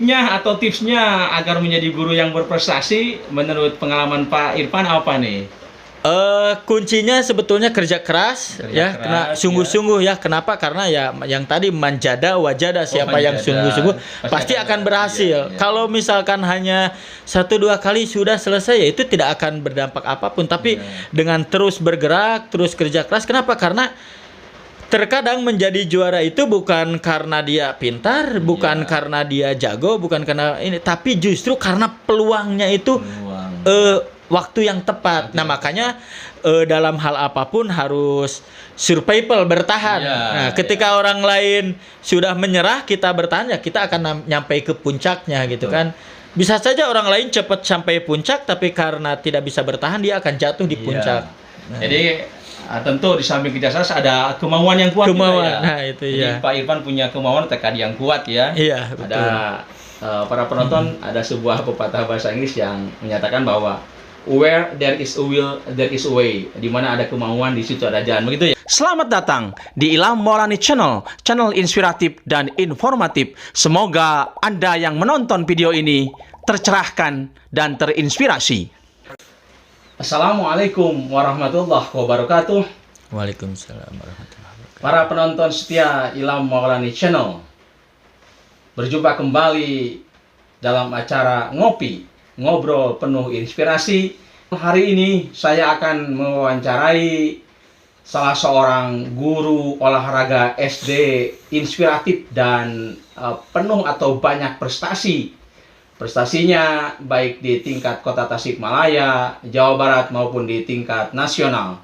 triknya atau tipsnya agar menjadi guru yang berprestasi menurut pengalaman Pak Irfan apa nih? Kuncinya sebetulnya kerja keras, kena sungguh-sungguh ya. Kenapa? Karena ya yang tadi manjada wajada, siapa yang sungguh-sungguh pasti akan berhasil. Kalau misalkan hanya 1-2 kali sudah selesai, ya itu tidak akan berdampak apapun. Tapi dengan terus bergerak, terus kerja keras. Kenapa? Karena terkadang menjadi juara itu bukan karena dia pintar, bukan karena dia jago, bukan karena ini, tapi justru karena peluangnya itu waktu yang tepat. Nah, makanya dalam hal apapun harus survival, bertahan. Nah, ketika orang lain sudah menyerah, kita bertahan, ya kita akan nyampe ke puncaknya gitu kan. Bisa saja orang lain cepat sampai puncak, tapi karena tidak bisa bertahan, dia akan jatuh di puncak. Nah. Jadi tentu di samping kerja keras ada kemauan yang kuat juga ya. Nah, itu jadi Pak Irfan punya kemauan tekad yang kuat ya. Iya, betul. Ada para penonton, ada sebuah pepatah bahasa Inggris yang menyatakan bahwa where there is a will, there is a way. Di mana ada kemauan, di situ ada jalan. Begitu ya. Selamat datang di Ilham Maulani Channel, channel inspiratif dan informatif. Semoga Anda yang menonton video ini tercerahkan dan terinspirasi. Assalamualaikum warahmatullahi wabarakatuh. Waalaikumsalam warahmatullahi wabarakatuh. Para penonton setia Ilham Maulani Channel, berjumpa kembali dalam acara Ngobrol Penuh Inspirasi. Hari ini saya akan mewawancarai salah seorang guru olahraga SD inspiratif dan penuh atau banyak prestasi. Prestasinya baik di tingkat Kota Tasikmalaya, Jawa Barat maupun di tingkat nasional.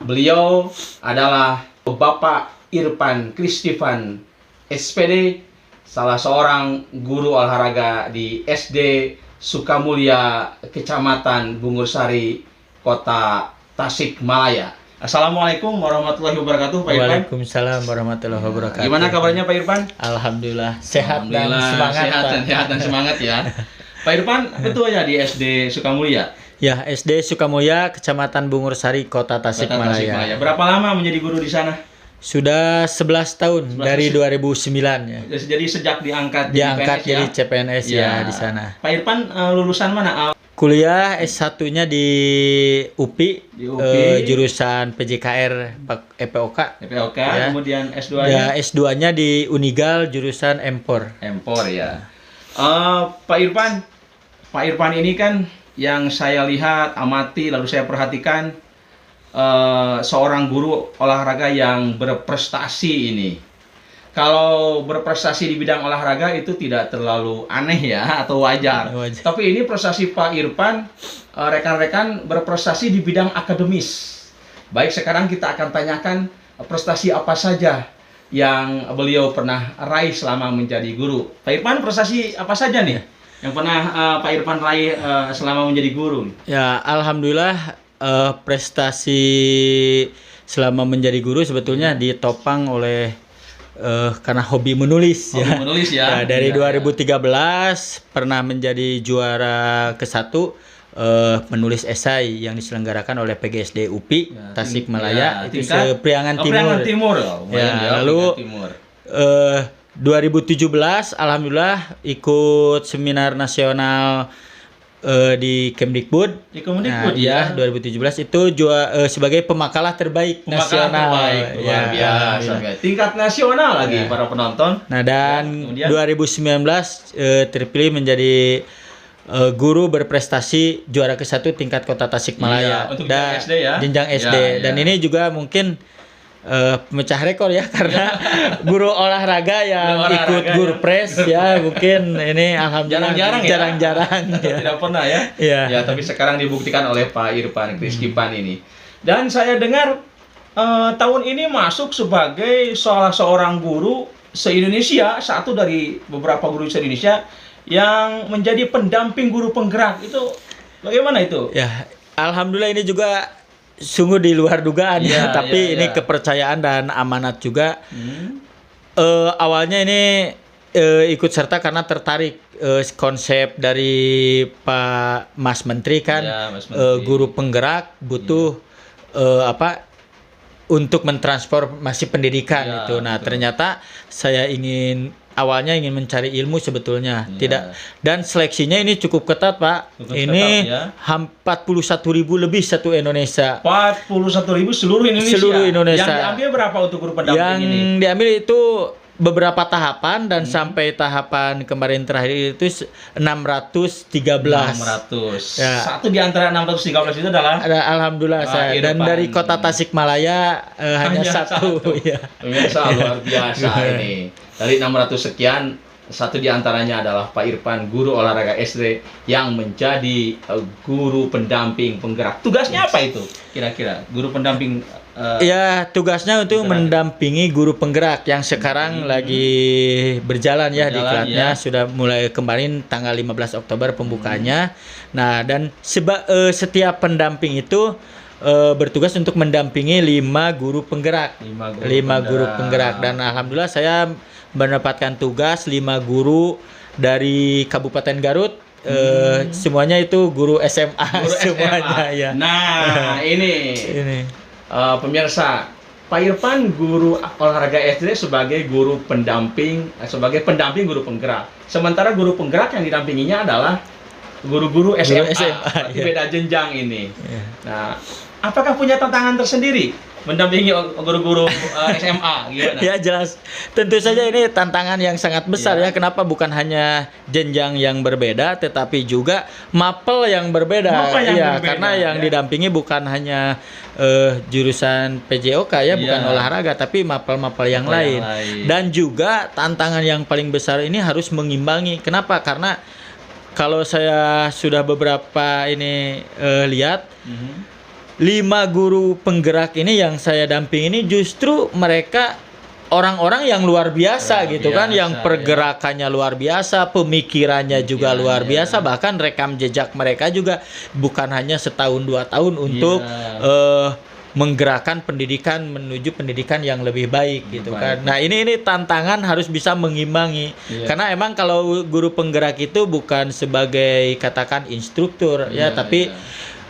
Beliau adalah Bapak Irfan Kristivan SPD, salah seorang guru olahraga di SD Sukamulya, Kecamatan Bungursari, Kota Tasikmalaya. Assalamualaikum warahmatullahi wabarakatuh, Pak Irfan. Waalaikumsalam warahmatullahi wabarakatuh. Gimana kabarnya, Pak Irfan? Alhamdulillah sehat dan semangat. Sehat dan semangat ya. Pak Irfan, betul ya di SD Sukamulya? Ya, SD Sukamulya, Kecamatan Bungursari, Kota Tasikmalaya. Berapa lama menjadi guru di sana? Sudah 11 tahun, dari 2009 ya. Jadi sejak diangkat jadi CPNS ya di sana. Pak Irfan lulusan mana? Kuliah S1-nya di UPI, jurusan PJKR EPOK. Ya. Kemudian S2-nya? Ya, S2-nya di Unigal, jurusan Empor ya. Pak Irfan ini kan yang saya lihat, amati, lalu saya perhatikan seorang guru olahraga yang berprestasi ini. Kalau berprestasi di bidang olahraga itu tidak terlalu aneh ya, atau wajar. Tapi ini prestasi Pak Irfan, rekan-rekan berprestasi di bidang akademis. Baik, sekarang kita akan tanyakan prestasi apa saja yang beliau pernah raih selama menjadi guru. Pak Irfan, prestasi apa saja nih yang pernah Pak Irfan raih selama menjadi guru? Ya, alhamdulillah prestasi selama menjadi guru sebetulnya ditopang oleh karena hobi menulis ya. Dari 2013 pernah menjadi juara ke-1 menulis esai yang diselenggarakan oleh PGSD UPI Tasikmalaya, itu Priangan Timur. Lalu 2017 alhamdulillah ikut seminar nasional di Kemdikbud. Ya, 2017 itu sebagai pemakalah terbaik nasional. Luar biasa. Tingkat nasional lagi para penonton. Nah, dan 2019 terpilih menjadi guru berprestasi juara ke-1 tingkat Kota Tasikmalaya. Untuk jenjang SD ya. Jenjang SD. Dan ini juga mungkin pemecah rekor ya, karena guru olahraga yang ikut Gurpres ya, mungkin ini alhamdulillah jarang-jarang ya. Tidak pernah ya. Ya, tapi sekarang dibuktikan oleh Pak Irfan Kristivan ini. Dan saya dengar tahun ini masuk sebagai salah seorang guru se-Indonesia, satu dari beberapa guru se-Indonesia yang menjadi pendamping guru penggerak. Itu bagaimana itu? Ya, alhamdulillah ini juga sungguh di luar dugaan tapi ini kepercayaan dan amanat juga. Awalnya ini ikut serta karena tertarik konsep dari Pak Mas Menteri kan, guru penggerak butuh untuk mentransformasi pendidikan itu. Nah, ternyata saya ingin awalnya ingin mencari ilmu sebetulnya, Iya. tidak, dan seleksinya ini cukup ketat, Pak. Cukup Ini ketat, ya. 41.000 lebih satu Indonesia. 41.000 seluruh Indonesia. Seluruh Indonesia. Yang diambil berapa untuk guru pendamping Yang ini? diambil itu beberapa tahapan dan sampai tahapan kemarin terakhir itu 613. 600. Ya. Satu di antara 613 itu adalah Alhamdulillah saya, dan Irfan. dari kota Tasikmalaya hanya satu. Ya. Pemirsa luar biasa ini. Dari 600 sekian, satu di antaranya adalah Pak Irfan, guru olahraga SD yang menjadi guru pendamping penggerak. Tugasnya apa itu? Kira-kira guru pendamping Ya, tugasnya untuk penggerak. mendampingi guru penggerak yang sekarang lagi berjalan ya, Berjalan, diklatnya ya. sudah mulai kemarin tanggal 15 Oktober pembukaannya. Nah, dan setiap pendamping itu bertugas untuk mendampingi 5 guru penggerak. 5 guru penggerak, dan alhamdulillah saya mendapatkan tugas 5 guru dari Kabupaten Garut. Semuanya itu guru SMA Guru semuanya SMA. ya. Nah, ini pemirsa, Pak Irfan guru olahraga SD sebagai guru pendamping, sebagai pendamping guru penggerak. Sementara guru penggerak yang didampinginya adalah guru-guru SMA. Berarti iya. beda jenjang ini. Iya. Nah, apakah punya tantangan tersendiri mendampingi guru-guru SMA? Gimana? Ya jelas, tentu saja ini tantangan yang sangat besar ya. Kenapa bukan hanya jenjang yang berbeda, tetapi juga mapel yang berbeda. Mapel yang Iya, berbeda, karena yang ya. didampingi bukan hanya jurusan PJOK ya, bukan Iya. olahraga, tapi mapel-mapel yang Mapel lain. yang lain. Dan juga tantangan yang paling besar ini harus mengimbangi. Kenapa? Karena kalau saya sudah beberapa ini lihat. 5 guru penggerak ini yang saya dampingi ini justru mereka orang-orang yang luar biasa Luar gitu kan, biasa, yang pergerakannya luar biasa, pemikirannya juga luar biasa, bahkan rekam jejak mereka juga bukan hanya setahun 2 tahun untuk menggerakkan pendidikan menuju pendidikan yang lebih baik gitu kan. Nah, ini tantangan harus bisa mengimbangi. Karena emang kalau guru penggerak itu bukan sebagai katakan instruktur ya, tapi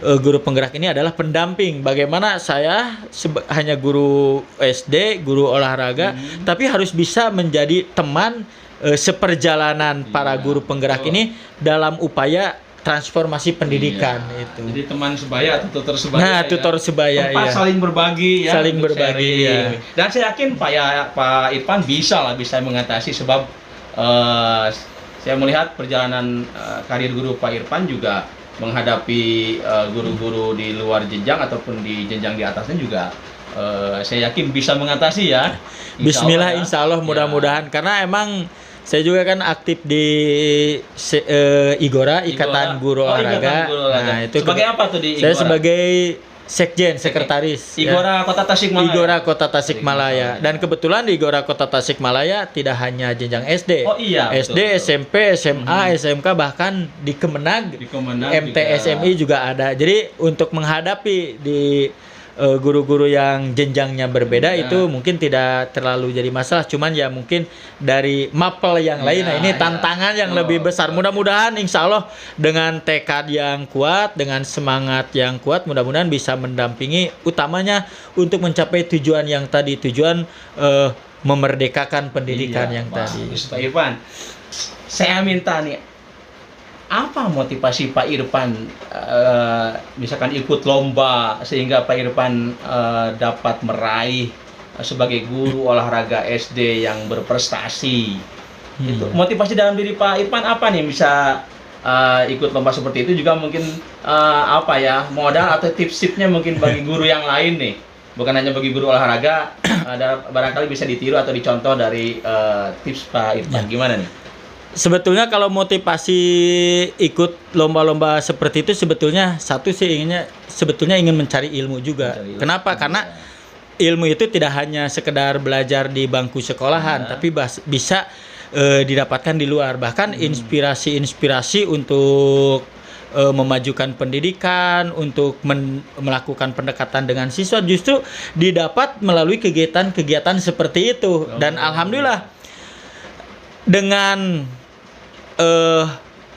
guru penggerak ini adalah pendamping. Bagaimana saya hanya guru SD, guru olahraga, tapi harus bisa menjadi teman seperjalanan para guru penggerak ini dalam upaya transformasi pendidikan itu. Jadi teman sebaya atau tutor sebaya. Nah, tutor sebaya, tempat ya. saling berbagi ya. Saling untuk berbagi, sharing. ya. Dan saya yakin Pak Irfan bisa mengatasi, sebab saya melihat perjalanan karir guru Pak Irfan juga menghadapi guru-guru di luar jenjang ataupun di jenjang di atasnya juga saya yakin bisa mengatasi ya. Bismillah, insya Allah mudah-mudahan. Karena emang saya juga kan aktif di IGORA, Ikatan Guru Olahraga. Nah, itu sebagai apa tuh di IGORA? Saya sebagai Sekjen, sekretaris IGORA Kota Tasikmalaya. IGORA Kota Tasikmalaya. Dan kebetulan di IGORA Kota Tasikmalaya tidak hanya jenjang SD. Oh iya, SD, betul. SMP, SMA, SMK, bahkan di Kemenag, Di Kemenag MTSMI juga ada. Jadi untuk menghadapi di guru-guru yang jenjangnya berbeda itu mungkin tidak terlalu jadi masalah, cuman ya mungkin dari mapel yang lain. Nah, ini tantangan yang lebih besar. Mudah-mudahan insya Allah dengan tekad yang kuat, dengan semangat yang kuat, mudah-mudahan bisa mendampingi, utamanya untuk mencapai tujuan yang tadi, tujuan memerdekakan pendidikan yang tadi. Pak Irfan, saya minta nih, apa motivasi Pak Irfan misalkan ikut lomba sehingga Pak Irfan dapat meraih sebagai guru olahraga SD yang berprestasi? Itu motivasi dalam diri Pak Irfan apa nih bisa ikut lomba seperti itu? Juga mungkin modal atau tips-tipsnya mungkin bagi guru yang lain nih, bukan hanya bagi guru olahraga, barangkali bisa ditiru atau dicontoh dari tips Pak Irfan. Gimana nih? Sebetulnya kalau motivasi ikut lomba-lomba seperti itu sebetulnya satu sih sebetulnya ingin mencari ilmu juga. Kenapa? Karena ilmu itu tidak hanya sekedar belajar di bangku sekolahan, tapi bisa didapatkan di luar. Bahkan inspirasi-inspirasi untuk memajukan pendidikan, untuk melakukan pendekatan dengan siswa justru didapat melalui kegiatan-kegiatan seperti itu. Dan alhamdulillah dengan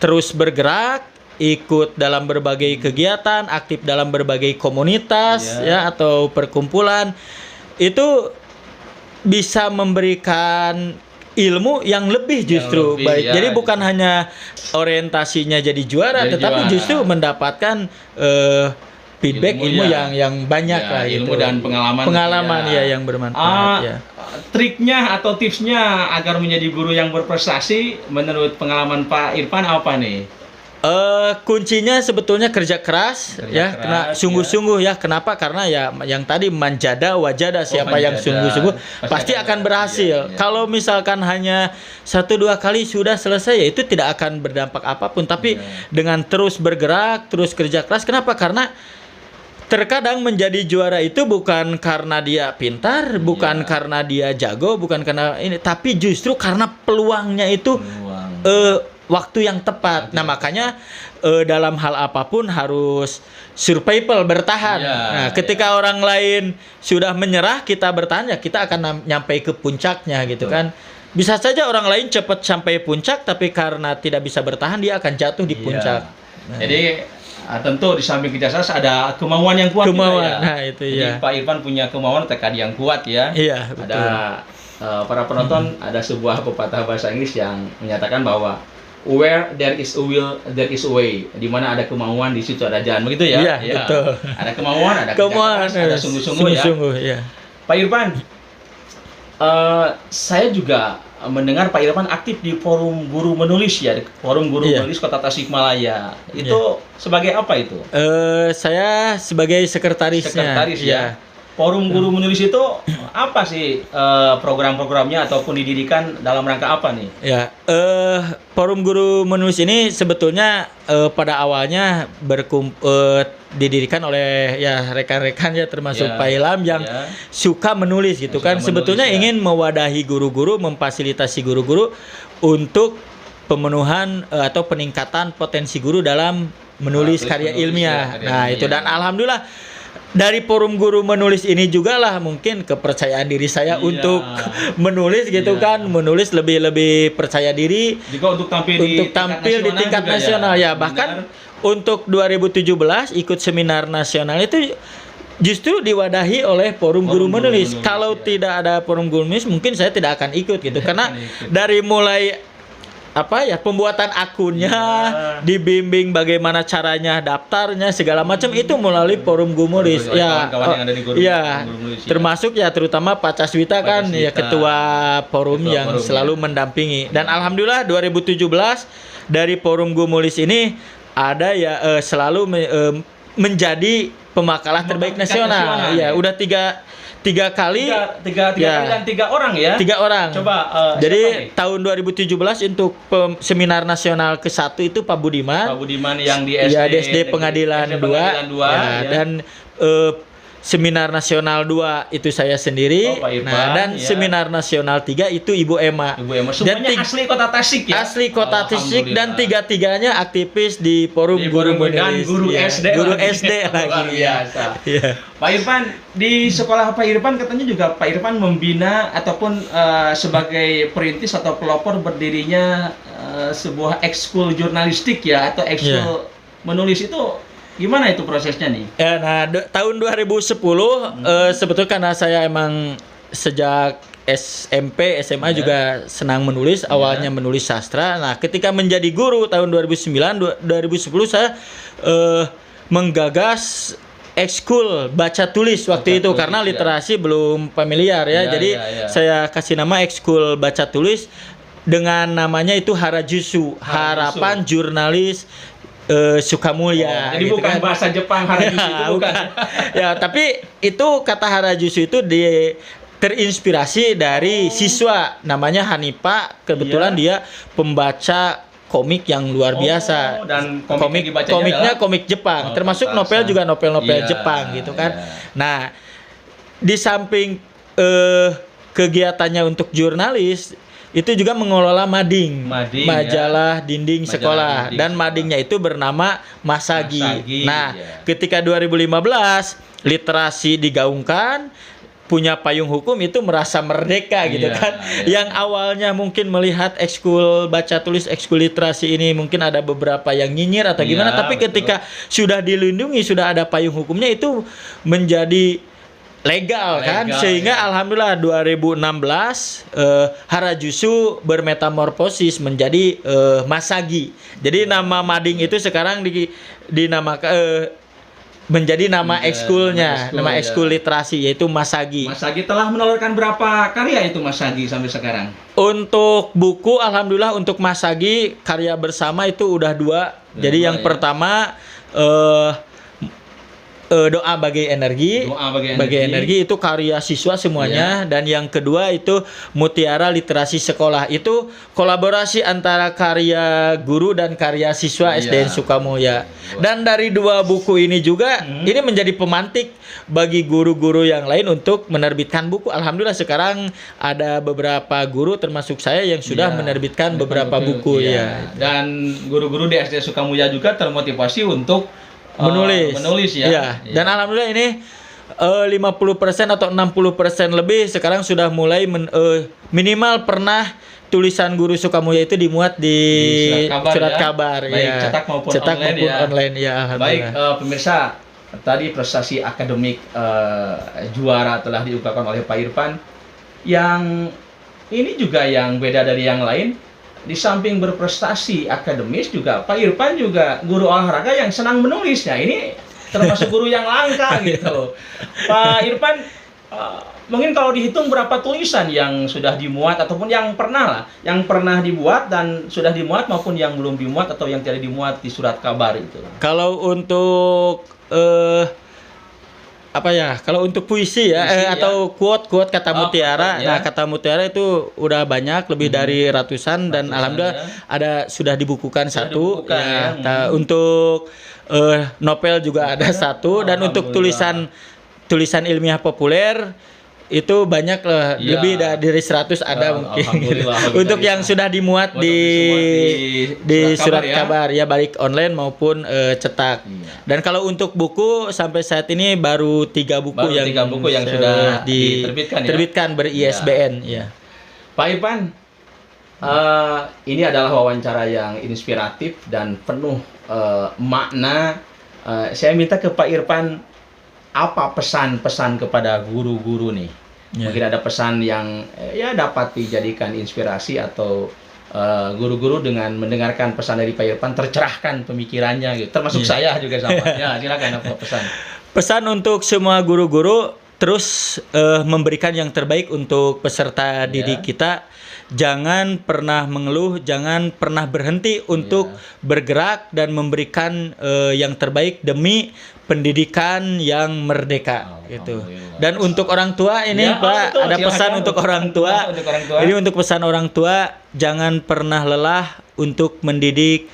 terus bergerak, ikut dalam berbagai kegiatan, aktif dalam berbagai komunitas ya atau perkumpulan, itu bisa memberikan ilmu yang lebih justru lebih, baik. ya, Jadi bukan gitu. hanya orientasinya jadi juara, Jadi tetapi juara. justru mendapatkan feedback ilmu ya. yang banyak Ya, lah ilmu gitu. dan pengalaman. Pengalaman ya yang bermanfaat ya. Triknya atau tipsnya agar menjadi guru yang berprestasi menurut pengalaman Pak Irfan apa nih? Kuncinya sebetulnya kerja keras Kerja ya, keras, kena sungguh-sungguh ya. Kenapa? Karena ya yang tadi manjada wajada, siapa yang manjada. sungguh-sungguh pasti akan berhasil. Iya. Kalau misalkan hanya 1-2 kali sudah selesai ya itu tidak akan berdampak apapun. Tapi dengan terus bergerak, terus kerja keras. Kenapa? Karena terkadang menjadi juara itu bukan karena dia pintar, bukan karena dia jago, bukan karena ini, tapi justru karena peluangnya itu waktu yang tepat. Nah, makanya dalam hal apapun harus survival, bertahan. Ya, Nah, ketika orang lain sudah menyerah, kita bertahan ya kita akan nyampe ke puncaknya gitu kan. Bisa saja orang lain cepat sampai puncak, tapi karena tidak bisa bertahan dia akan jatuh di puncak. Nah. Jadi tentu di samping kerja keras ada kemauan yang kuat Kemauan, juga ya. nah itu Jadi ya. Pak Irfan punya kemauan tekad yang kuat ya. Iya, betul. Ada para penonton ada sebuah pepatah bahasa Inggris yang menyatakan bahwa where there is a will, there is a way. Di mana ada kemauan, di situ ada jalan. Begitu ya? Iya, betul. Ada kemauan, ada kerja keras, ada sungguh-sungguh ya. Ya. Pak Irfan, saya juga mendengar Pak Irfan aktif di forum guru menulis ya, di forum guru menulis Kota Tasikmalaya. Itu sebagai apa itu? Saya sebagai sekretarisnya. Sekretaris ya. Forum guru menulis itu apa sih program-programnya ataupun didirikan dalam rangka apa nih? Ya, forum guru menulis ini sebetulnya pada awalnya didirikan oleh ya rekan-rekan ya termasuk Pak Ilham yang suka menulis gitu kan. Sebetulnya ingin mewadahi guru-guru, memfasilitasi guru-guru untuk pemenuhan atau peningkatan potensi guru dalam menulis karya ilmiah. Nah, itu dan alhamdulillah dari forum guru menulis ini juga lah mungkin kepercayaan diri saya untuk menulis gitu kan, menulis lebih percaya diri juga untuk tampil di tingkat nasional ya. Bahkan untuk 2017 ikut seminar nasional itu justru diwadahi oleh forum guru menulis. Kalau tidak ada forum guru menulis mungkin saya tidak akan ikut gitu karena dari mulai pembuatan akunnya, dibimbing bagaimana caranya, daftarnya segala macam itu melalui forum guru menulis. Termasuk ya terutama Pak Caswita kan ya ketua forum yang selalu mendampingi. Dan alhamdulillah 2017 dari forum guru menulis ini ada ya selalu menjadi pemakalah terbaik nasional. Ya, udah tiga kali dan 3 orang ya. 3 orang. Coba jadi tahun 2017 untuk seminar nasional ke-1 itu Pak Budiman. Pak Budiman yang di SD Pengadilan 2. Dan seminar nasional 2 itu saya sendiri. Pak Irfan, nah, dan seminar nasional 3 itu Ibu Emma. Semuanya asli Kota Tasik ya. Asli Kota Tasik dan 3-tiganya aktivis di forum guru menulis. Dan guru SD. Guru SD lagi. Luar biasa. Pak Irfan, di sekolah Pak Irfan katanya juga Pak Irfan membina ataupun sebagai perintis atau pelopor berdirinya sebuah ekskul jurnalistik ya atau ekskul menulis itu. Gimana itu prosesnya nih? Ya, nah tahun 2010 sebetulnya karena saya emang sejak SMP, SMA juga senang menulis, awalnya menulis sastra. Nah, ketika menjadi guru tahun 2010 saya menggagas ekskul baca tulis waktu itu karena literasi belum familiar ya. Jadi saya kasih nama ekskul baca tulis dengan namanya itu Harajusu, Harapan Jurnalis Sukamulya. Jadi gitu bukan kan. bahasa Jepang Harajusu itu bukan. Ya, tapi itu kata Harajusu itu terinspirasi dari siswa namanya Hanipa. Kebetulan dia pembaca komik yang luar biasa. Dan komiknya komik Jepang, termasuk novel juga novel Jepang gitu kan. Nah, di samping kegiatannya untuk jurnalis itu juga mengelola mading majalah dinding sekolah dan madingnya itu bernama Masagi. Nah, ketika 2015 literasi digaungkan, punya payung hukum itu merasa merdeka gitu kan. Yang awalnya mungkin melihat ekskul baca tulis, ekskul literasi ini mungkin ada beberapa yang nyinyir atau gimana, tapi ketika sudah dilindungi, sudah ada payung hukumnya itu menjadi legal kan, Legal, sehingga ya. alhamdulillah 2016 Harajuku bermetamorfosis menjadi Masagi. Jadi nama mading itu sekarang dinamakan menjadi nama ekskulnya, nama ekskul literasi yaitu Masagi. Mas Sagi telah menelurkan berapa karya itu Mas Sagi sampai sekarang? Untuk buku, alhamdulillah untuk Masagi karya bersama itu udah 2. Jadi yang pertama doa bagi energi, bagi energi itu karya siswa semuanya, dan yang kedua itu Mutiara Literasi Sekolah, itu kolaborasi antara karya guru dan karya siswa SDN Sukamulia. Dan dari 2 buku ini juga ini menjadi pemantik bagi guru-guru yang lain untuk menerbitkan buku. Alhamdulillah sekarang ada beberapa guru termasuk saya yang sudah menerbitkan beberapa buku ya. Dan guru-guru di SD Sukamulia juga termotivasi untuk menulis ya. Iya. Dan alhamdulillah ini 50% atau 60% lebih sekarang sudah mulai minimal pernah tulisan guru Sukamulia itu dimuat di surat kabar baik ya. cetak maupun online ya. Baik pemirsa, tadi prestasi akademik juara telah diungkapkan oleh Pak Irfan. Yang ini juga yang beda dari yang lain. Di samping berprestasi akademis juga Pak Irfan juga guru olahraga yang senang menulisnya. Ini termasuk guru yang langka gitu. Pak Irfan, mungkin kalau dihitung berapa tulisan yang sudah dimuat ataupun yang pernah dibuat dan sudah dimuat maupun yang belum dimuat atau yang tidak dimuat di surat kabar itu. Kalau untuk kalau untuk puisi atau quote kata mutiara. Nah, kata mutiara itu udah banyak, lebih dari ratusan dan alhamdulillah ada sudah dibukukan satu. Untuk novel juga ada satu, dan untuk tulisan ilmiah populer itu banyak lah, lebih dari 100 ada mungkin. Untuk yang sudah dimuat di surat kabar ya, baik online maupun cetak. Dan kalau untuk buku sampai saat ini baru 3 buku yang sudah diterbitkan ber-ISBN ya. Pak Irfan, ini adalah wawancara yang inspiratif dan penuh makna. Saya minta ke Pak Irfan, apa pesan-pesan kepada guru-guru nih? Mungkin ada pesan yang dapat dijadikan inspirasi atau guru-guru dengan mendengarkan pesan dari Pak Irfan tercerahkan pemikirannya gitu. Termasuk saya juga sama. Ya, silakan apa pesan. Pesan untuk semua guru-guru, terus memberikan yang terbaik untuk peserta didik kita. Jangan pernah mengeluh, jangan pernah berhenti untuk bergerak dan memberikan yang terbaik demi pendidikan yang merdeka gitu. Dan untuk orang tua ini Pak, ada pesan untuk orang tua. Ini untuk pesan orang tua, jangan pernah lelah untuk mendidik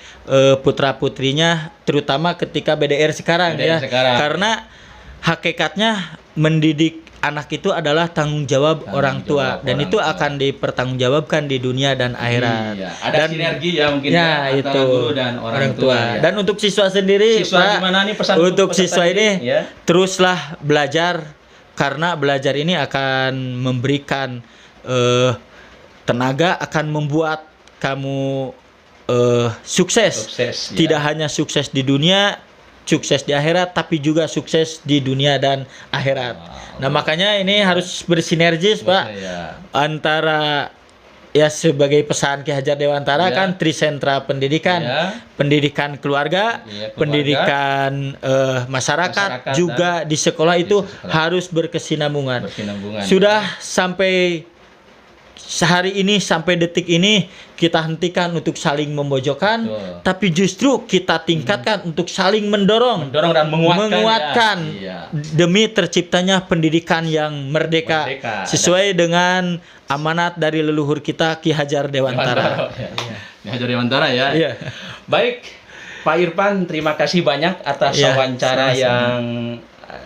putra-putrinya, terutama ketika BDR sekarang. Karena hakikatnya mendidik anak itu adalah tanggung jawab orang tua, dan itu akan dipertanggungjawabkan di dunia dan akhirat. Ada sinergi ya mungkin antara guru dan orang tua. Dan untuk siswa sendiri, Pak, gimana nih pesan untuk siswa ini teruslah belajar, karena belajar ini akan memberikan tenaga, akan membuat kamu sukses. Tidak hanya sukses di dunia, sukses di akhirat, tapi juga sukses di dunia dan akhirat. Nah, makanya ini harus bersinergis, Pak. Antara sebagai pesan Ki Hajar Dewantara kan trisentra pendidikan, pendidikan keluarga, pendidikan masyarakat juga di sekolah itu harus berkesinambungan. Sudah sampai sehari ini, sampai detik ini kita hentikan untuk saling memojokkan, tapi justru kita tingkatkan untuk saling mendorong dan menguatkan demi terciptanya pendidikan yang merdeka sesuai dengan amanat dari leluhur kita Ki Hajar Dewantara. Ki Hajar Dewantara ya. Baik, Pak Irfan, terima kasih banyak atas wawancara yang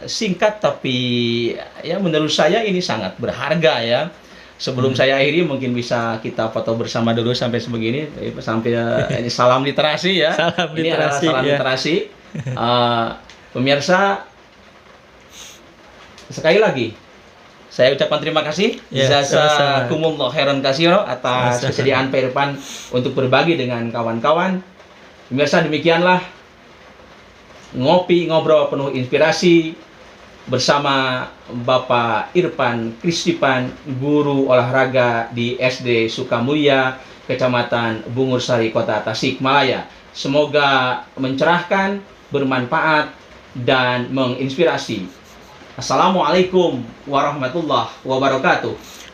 singkat tapi menurut saya ini sangat berharga ya. Sebelum saya akhiri, mungkin bisa kita foto bersama dulu sampai sebegini, sampai ini salam literasi ya. Ini adalah salam literasi. Pemirsa, sekali lagi saya ucapkan terima kasih jazakumullah khairan katsira atas kesediaan Pak Irfan untuk berbagi dengan kawan-kawan. Pemirsa, demikianlah ngopi ngobrol penuh inspirasi bersama Bapak Irfan Kristipan, guru olahraga di SD Sukamulya, Kecamatan Bungursari, Kota Tasikmalaya. Semoga mencerahkan, bermanfaat, dan menginspirasi. Assalamualaikum warahmatullahi wabarakatuh.